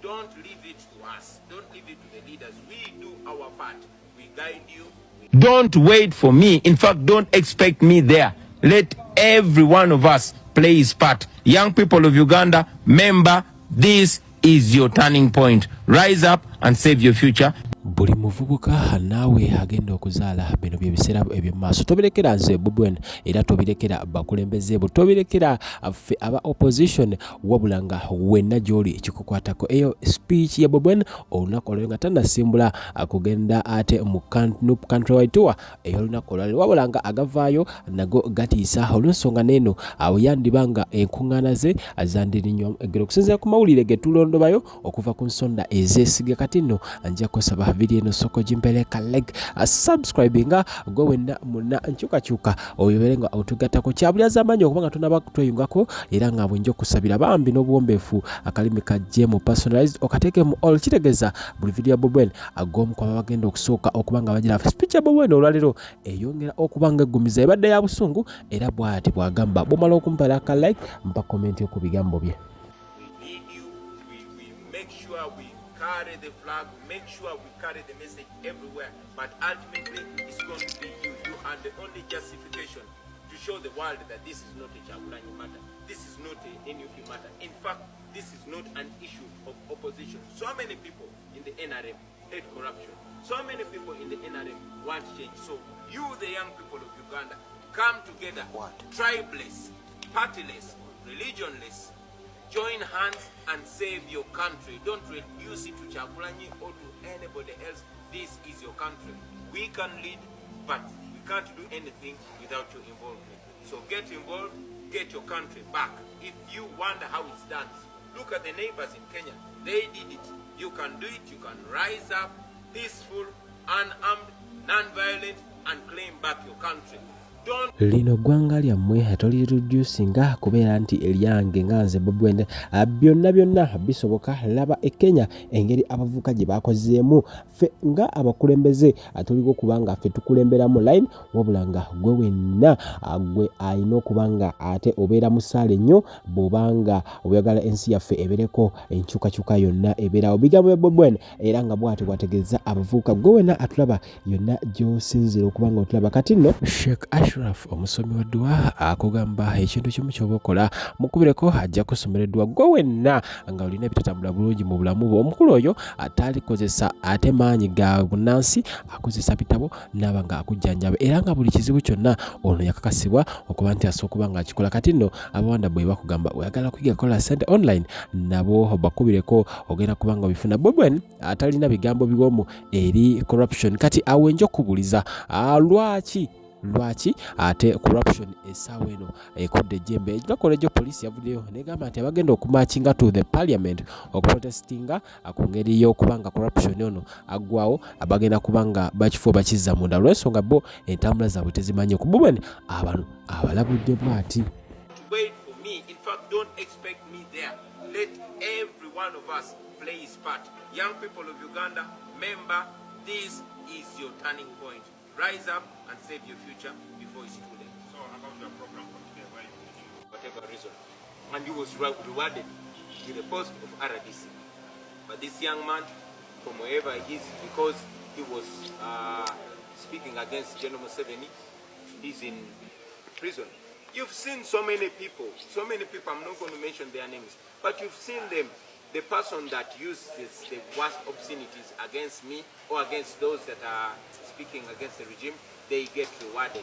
Don't leave it to us. Don't leave it to the leaders. We do our part. We guide you. Don't wait for me. In fact, don't expect me there. Let every one of us play his part. Young people of Uganda, remember, this is your turning point. Rise up and save your future. Buli muvubuka naawe agenda okuzaala bino bye biseera eby'emaaso tobirekera nze Bobi Wine era tobirekera bakulembeze bo tobirekera ffe aba opposition wabula nga wenna gy'oli ekikukwatako eyo speech ya Bobi Wine olunaku olwo nga tannasimbula kugenda ate mu countrywide tour ey'olunaku olwo wabula nga agavaayo nago gatiisa olw'ensonga n'eno awo yandibanga enkuŋŋaana ze azandirinnyo egero okusinziira ku mawulire ge tulondobayo okuva ku nsonda ezeesiga kati nno nja kusaba video no soko jimpeleka like subscribinga gwe wenna muna nkyukakyuka oyoberenga otugatako kyabulyaza amanyi okubanga tunaba tweyungako era nga bwenjo kusabira bambi n'obuwombeefu akalimi kajje mu personalized okateke mu all kitegeza buli video ya Bobi Wine agomu kwa bagenda okusooka okubanga bagira speech ya Bobi Wine olwalero eyongera okubanga eggumiza ebadde ya busungu era bw'ati bwagamba bomala okumpala ka like mpa comment ku bigambo bye. Carry the flag, make sure we carry the message everywhere, but ultimately it's going to be you. You are the only justification to show the world that this is not a Chagulanyi matter. This is not a NUP matter. In fact, this is not an issue of opposition. So many people in the NRM hate corruption. So many people in the NRM want change. So you, the young people of Uganda, come together, tribeless, partyless, religionless, join hands and save your country. Don't reduce it to Chagulanyi or to anybody else. This is your country. We can lead, but we can't do anything without your involvement. So get involved, get your country back. If you wonder how it's done, look at the neighbors in Kenya. They did it. You can do it. You can rise up, peaceful, unarmed, non-violent, and claim back your country. Lino gwanga lyammwe tolireducinga kubeera nti elyange nga nze Bobi Wine byonna bisoboka laba e Kenya engeri abavuka gye bakozeemu ffe nga abakulembeze atoliko kubanga ffe tukulemberamu line wabula nga gwe wenna gwe ayina okubanga ate obeera mu ssaala ennyo bw'obanga oyagala ensi yaffe ebereko enkyukakyuka yonna ebeerawo bigambo bya Bobi Wine era nga bw'ati bwategeeza abavubuka gwe wenna atulaba yonna gy'osinzira okubanga otulaba kati nno Sheikh Ashraf omusomi wa dua akugamba ekintu kimu ky'obakola mukubireko ajja kusomereddwa gwe wenna nga olina bitatambula bulungi mu bulamu bwo omukulu oyo atalikozesa ate maanyi ga bunnansi akozesa bitabo n'aba nga akujjanjaba era nga buli kizibu kyonna ono yakakasibwa okuba nti asooka okuba nga akikola kati nno abawanda bwe bakugamba oyagala kuyiga kola ssente online nabo bakubireko ogenda kubanga bifuna Bobi Wine atalina bigambo biwomu eri corruption kati awenja okubuliza lwaki ate corruption essaawa eno ekudde ejjembe enakola egyo poliisi yavuddeyo negamba nti abagenda okumakinga to the parliament okuprotestinga ku ngeri y'okubanga corruption ono aggwawo abagenda kubanga bakifuba bakizza munda olw'ensonga bo entambula zaabwe tezimanyi ku Bobi Wine abantu abalabudde bw'ati. Wait for me. In fact, don't expect me there. Let every one of us play his part. Young people of Uganda, remember, this is your turning point. Rise up and save your future before it's too late. So about your program for today, why you whatever reason, and you was rewarded with the post of RDC. But this young man, from wherever he is, because he was speaking against General Mu7, he's in prison. You've seen so many people, I'm not going to mention their names, but you've seen them. The person that uses the worst obscenities against me or against those that are speaking against the regime, they get rewarded.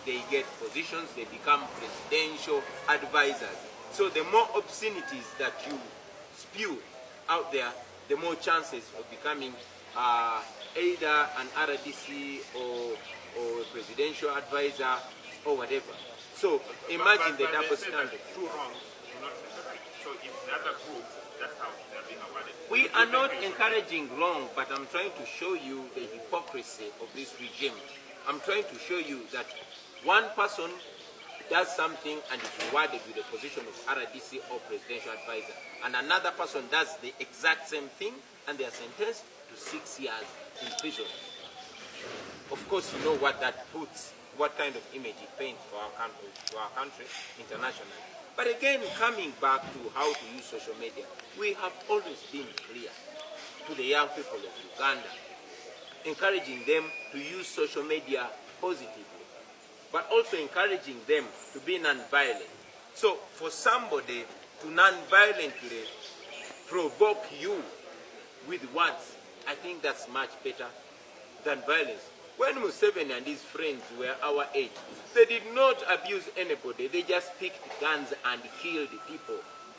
They get positions, they become presidential advisors. So the more obscenities that you spew out there, the more chances of becoming either an RDC or a presidential advisor or whatever. So imagine the double standard. Two wrongs do not separate. So if the other group, that's how they're being awarded. We are not encouraging wrong, but I'm trying to show you the hypocrisy of this regime. I'm trying to show you that one person does something and is rewarded with the position of RDC or presidential advisor, and another person does the exact same thing and they are sentenced to 6 years in prison. Of course, you know what that puts, what kind of image it paints for our country internationally. But again, coming back to how to use social media, we have always been clear to the young people of Uganda, encouraging them to use social media positively, but also encouraging them to be non-violent. So for somebody to non-violently provoke you with words, I think that's much better than violence. When Mu7 and his friends were our age, they did not abuse anybody. They just picked guns and killed people.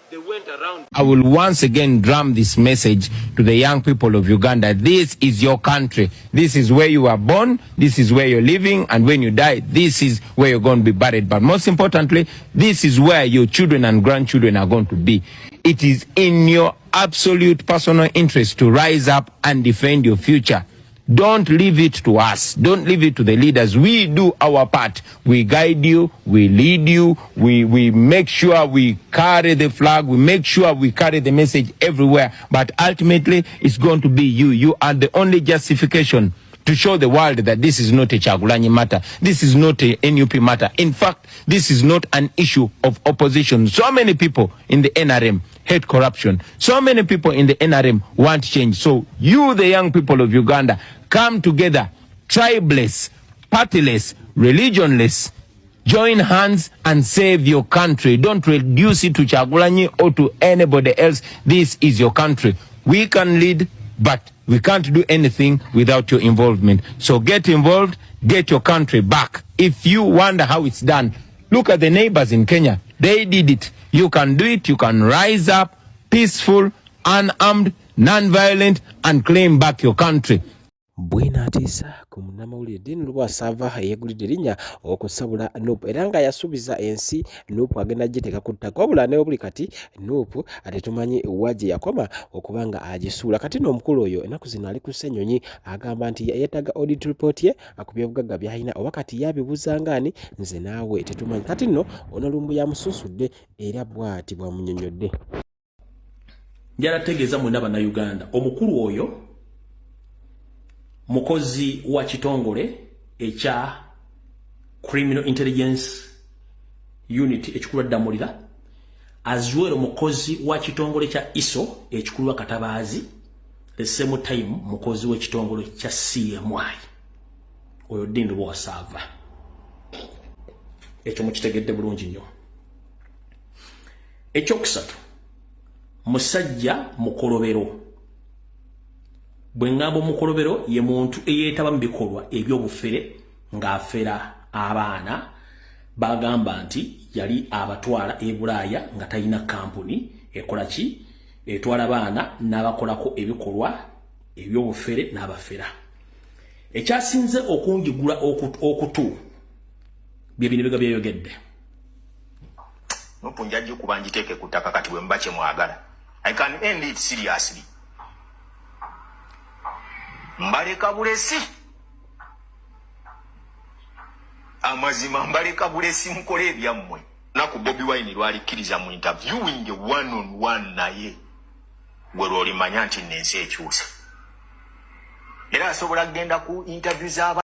They went around. I will once again drum this message to the young people of Uganda. This is your country. This is where you were born. This is where you're living. And when you die, this is where you're going to be buried. But most importantly, this is where your children and grandchildren are going to be. It is in your absolute personal interest to rise up and defend your future. Don't leave it to us. Don't leave it to the leaders. We do our part. We guide you. We lead you. We make sure we carry the flag. We make sure we carry the message everywhere. But ultimately, it's going to be you. You are the only justification to show the world that this is not a Kyagulanyi matter. This is not a NUP matter. In fact, this is not an issue of opposition. So many people in the NRM hate corruption. So many people in the NRM want change. So you, the young people of Uganda, come together, tribeless, partyless, religionless, join hands and save your country. Don't reduce it to Kyagulanyi or to anybody else. This is your country. We can lead, but we can't do anything without your involvement. So get involved, get your country back. If you wonder how it's done, look at the neighbors in Kenya. They did it. You can do it. You can rise up, peaceful, unarmed, non-violent, and claim back your country. Bwina atiisa ku munnamawulire Dean Lwasava yeegulidde erinnya okusabula Nuupu era nga yasuubiza ensi Nuupu agenda giteeka ku ttaka wabula ne buli kati Nuupu ate tumanyi wagye yakoma okuba nga agisuula kati n'omukulu oyo ennaku zino ali ku Ssenyonyi agamba nti yeetaaga audit report ye akubye obugagga by'alina oba kati yabibuuza ngaani nze naawe tetumanyi kati nno ono lumbu yamususudde era bw'ati bwamunnyonnyodde. Njala tegeeza mwenna bannayuganda omukulu oyo mukozi wa kitongole ekya Criminal Intelligence Unit ekikulu Ddamulira azwero mukozi wa kitongole kya ISO ekikulu Katabaazi the same time mukozi wa kitongole kya CMI oyo Dean Lwasava ekyo mukitegedde bulungi nnyo. Ekyokusatu musajja mukolobero bwengabo mukolobero ye muntu eyeetaba mu bikolwa ebyobufere ng'afera abaana bagamba nti yali abatwala e Bulaaya nga talina kampuni ekola ki etwala abaana n'abakolako ebikolwa ebyobufere n'abafera. Ekyasinze okungigula okutu bye bino biga byeyogedde. Nuupu njajja okuba ngiteeke ku ttaka kati bwe muba kye mwagala. I can end it seriously. Mbaleka bulesi. Amazima mbaleka bulesi mukole ebyammwe. Naku Bobi Wine lwalikiriza mu interviewing one on one naye. Gwe lwolimanya nti n'ensi ekyuse. Era asobola kugenda ku interview z'aba